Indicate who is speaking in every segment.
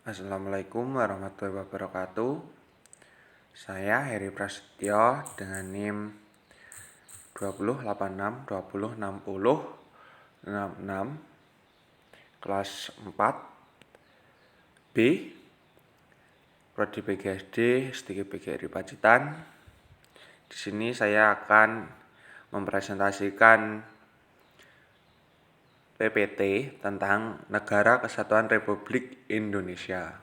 Speaker 1: Assalamualaikum warahmatullahi wabarakatuh. Saya Heri Prasetyo dengan NIM 2086206066 kelas 4 B Prodi PGSD S3 PGRI Pacitan. Di sini saya akan mempresentasikan PPT tentang Negara Kesatuan Republik Indonesia.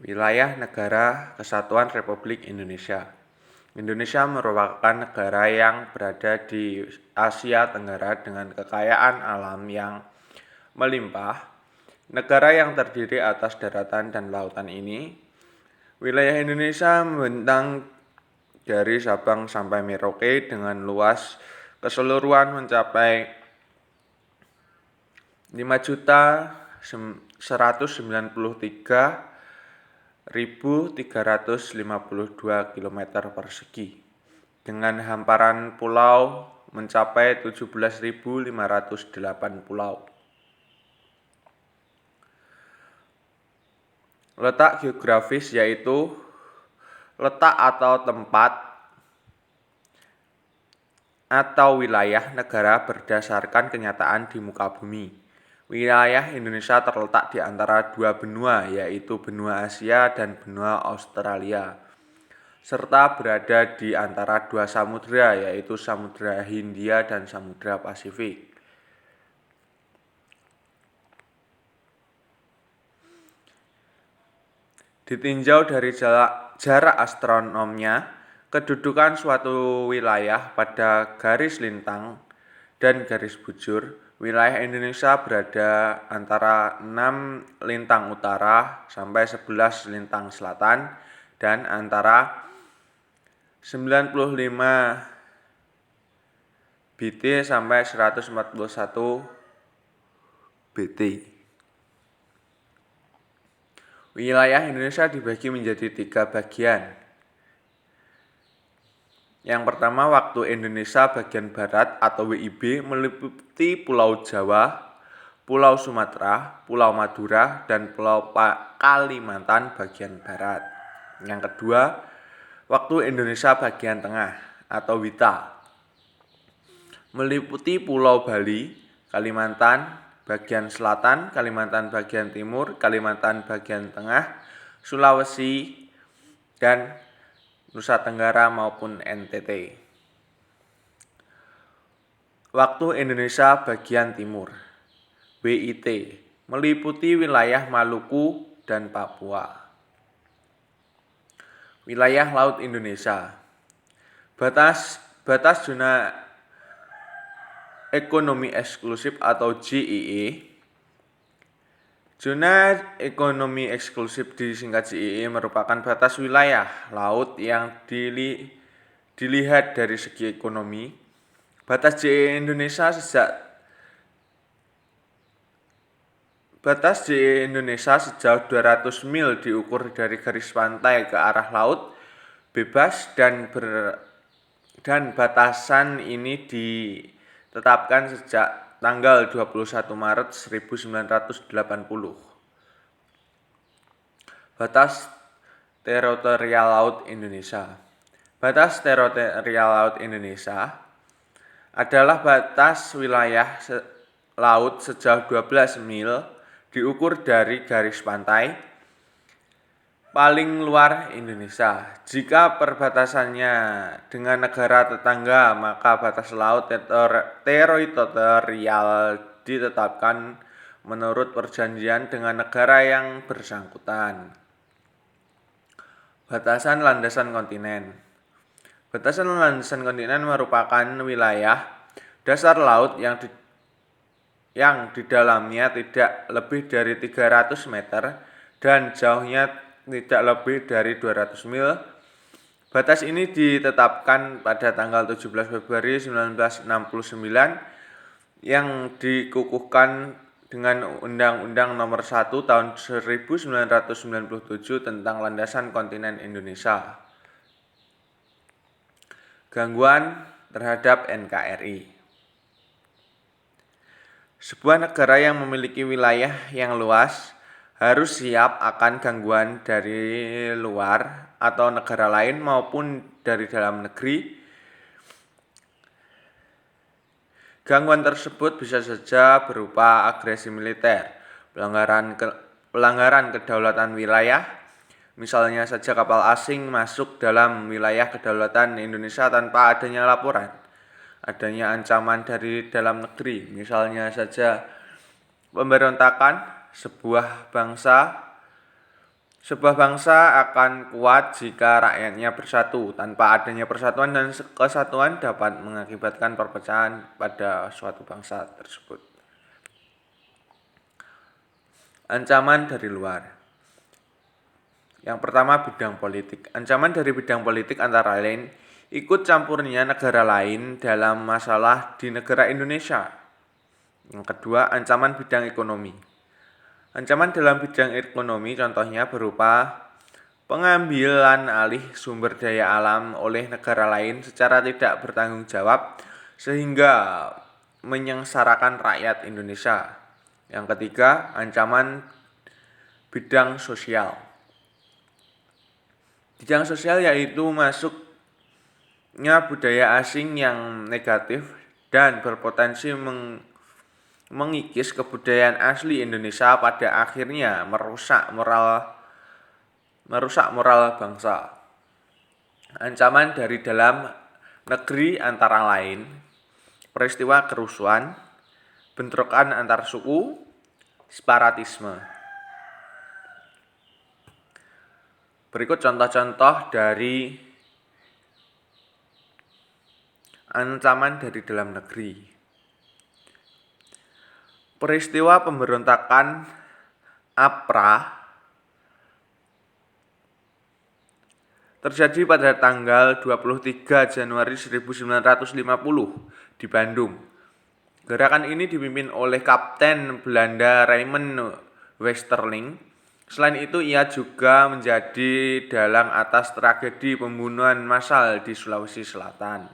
Speaker 1: Wilayah Negara Kesatuan Republik Indonesia. Indonesia merupakan negara yang berada di Asia Tenggara dengan kekayaan alam yang melimpah. Negara yang terdiri atas daratan dan lautan ini, wilayah Indonesia membentang dari Sabang sampai Merauke dengan luas keseluruhan mencapai 5.193.352 km persegi dengan hamparan pulau mencapai 17.508 pulau. Letak geografis yaitu letak atau tempat atau wilayah negara berdasarkan kenyataan di muka bumi. Wilayah Indonesia terletak di antara dua benua, yaitu benua Asia dan benua Australia, serta berada di antara dua samudera, yaitu Samudra Hindia dan Samudra Pasifik. Ditinjau dari jarak astronomnya, kedudukan suatu wilayah pada garis lintang dan garis bujur, wilayah Indonesia berada antara 6 lintang utara sampai 11 lintang selatan dan antara 95 BT sampai 141 BT. Wilayah Indonesia dibagi menjadi 3 bagian. Yang pertama, waktu Indonesia bagian barat atau WIB meliputi Pulau Jawa, Pulau Sumatera, Pulau Madura, dan Pulau Kalimantan bagian barat. Yang kedua, waktu Indonesia bagian tengah atau WITA meliputi Pulau Bali, Kalimantan bagian selatan, Kalimantan bagian timur, Kalimantan bagian tengah, Sulawesi, dan Nusa Tenggara maupun NTT. Waktu Indonesia bagian timur WIT meliputi wilayah Maluku dan Papua. Wilayah Laut Indonesia. Batas zona ekonomi eksklusif atau ZEE. Zona ekonomi eksklusif disingkat ZEE merupakan batas wilayah laut yang dilihat dari segi ekonomi. Batas ZEE Indonesia sejauh 200 mil diukur dari garis pantai ke arah laut bebas dan batasan ini ditetapkan sejak tanggal 21 Maret 1980. Batas teritorial laut Indonesia. Batas teritorial laut Indonesia adalah batas wilayah laut sejauh 12 mil diukur dari garis pantai paling luar Indonesia. Jika perbatasannya dengan negara tetangga, maka batas laut teritorial ditetapkan menurut perjanjian dengan negara yang bersangkutan. Batasan landasan kontinen. Batasan landasan kontinen merupakan wilayah dasar laut yang di dalamnya tidak lebih dari 300 meter dan jauhnya tidak lebih dari 200 mil. Batas ini ditetapkan pada tanggal 17 Februari 1969 yang dikukuhkan dengan Undang-Undang Nomor 1 Tahun 1997 tentang Landasan Kontinen Indonesia. Gangguan terhadap NKRI. Sebuah negara yang memiliki wilayah yang luas harus siap akan gangguan dari luar atau negara lain maupun dari dalam negeri. Gangguan tersebut bisa saja berupa agresi militer, pelanggaran kedaulatan wilayah, misalnya saja kapal asing masuk dalam wilayah kedaulatan Indonesia tanpa adanya laporan, adanya ancaman dari dalam negeri, misalnya saja pemberontakan. Sebuah bangsa akan kuat jika rakyatnya bersatu. Tanpa adanya persatuan dan kesatuan dapat mengakibatkan perpecahan pada suatu bangsa tersebut. Ancaman dari luar. Yang pertama, bidang politik. Ancaman dari bidang politik antara lain ikut campurnya negara lain dalam masalah di negara Indonesia. Yang kedua, ancaman bidang ekonomi. Ancaman dalam bidang ekonomi contohnya berupa pengambilan alih sumber daya alam oleh negara lain secara tidak bertanggung jawab sehingga menyengsarakan rakyat Indonesia. Yang ketiga, ancaman bidang sosial. Bidang sosial yaitu masuknya budaya asing yang negatif dan berpotensi mengikis kebudayaan asli Indonesia, pada akhirnya merusak moral bangsa. Ancaman dari dalam negeri antara lain peristiwa kerusuhan, bentrokan antar suku, separatisme. Berikut contoh-contoh dari ancaman dari dalam negeri. Peristiwa pemberontakan APRA terjadi pada tanggal 23 Januari 1950 di Bandung. Gerakan ini dipimpin oleh Kapten Belanda Raymond Westerling. Selain itu, ia juga menjadi dalang atas tragedi pembunuhan massal di Sulawesi Selatan.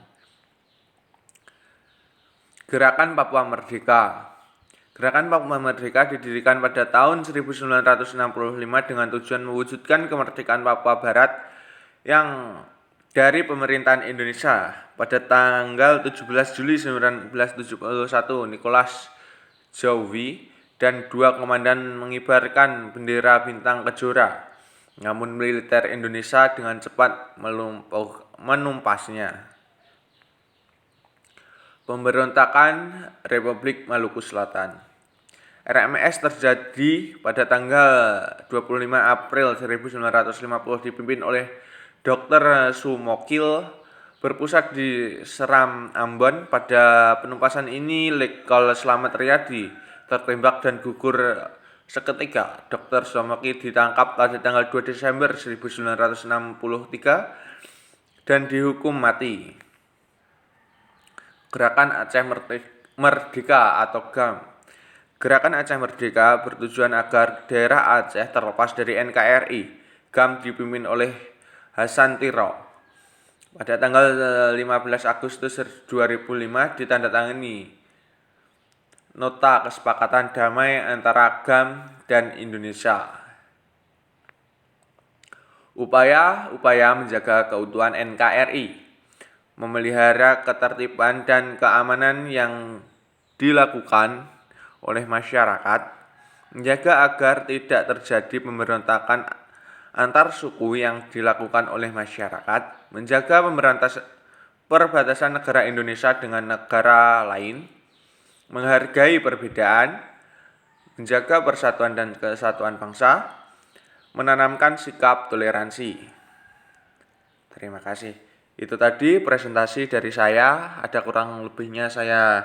Speaker 1: Gerakan Papua Merdeka. Gerakan Papua Merdeka didirikan pada tahun 1965 dengan tujuan mewujudkan kemerdekaan Papua Barat yang dari pemerintahan Indonesia. Pada tanggal 17 Juli 1971, Nicholas Jowi dan dua komandan mengibarkan bendera bintang kejora. Namun militer Indonesia dengan cepat menumpasnya. Pemberontakan Republik Maluku Selatan. RMS terjadi pada tanggal 25 April 1950 dipimpin oleh Dr. Sumokil, berpusat di Seram, Ambon. Pada penumpasan ini Letkol Slamet Riyadi tertembak dan gugur seketika. Dr. Sumokil ditangkap pada tanggal 2 Desember 1963 dan dihukum mati. Gerakan Aceh Merdeka atau GAM. Gerakan Aceh Merdeka bertujuan agar daerah Aceh terlepas dari NKRI. GAM dipimpin oleh Hasan Tiro. Pada tanggal 15 Agustus 2005 ditandatangani Nota Kesepakatan Damai antara GAM dan Indonesia. Upaya menjaga keutuhan NKRI, memelihara ketertiban dan keamanan yang dilakukan oleh masyarakat, menjaga agar tidak terjadi pemberontakan antar suku yang dilakukan oleh masyarakat, menjaga perbatasan negara Indonesia dengan negara lain, menghargai perbedaan, menjaga persatuan dan kesatuan bangsa, menanamkan sikap toleransi. Terima kasih. Itu tadi presentasi dari saya. Ada kurang lebihnya saya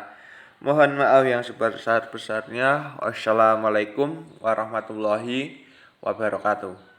Speaker 1: mohon maaf yang sebesar-besarnya. Wassalamualaikum warahmatullahi wabarakatuh.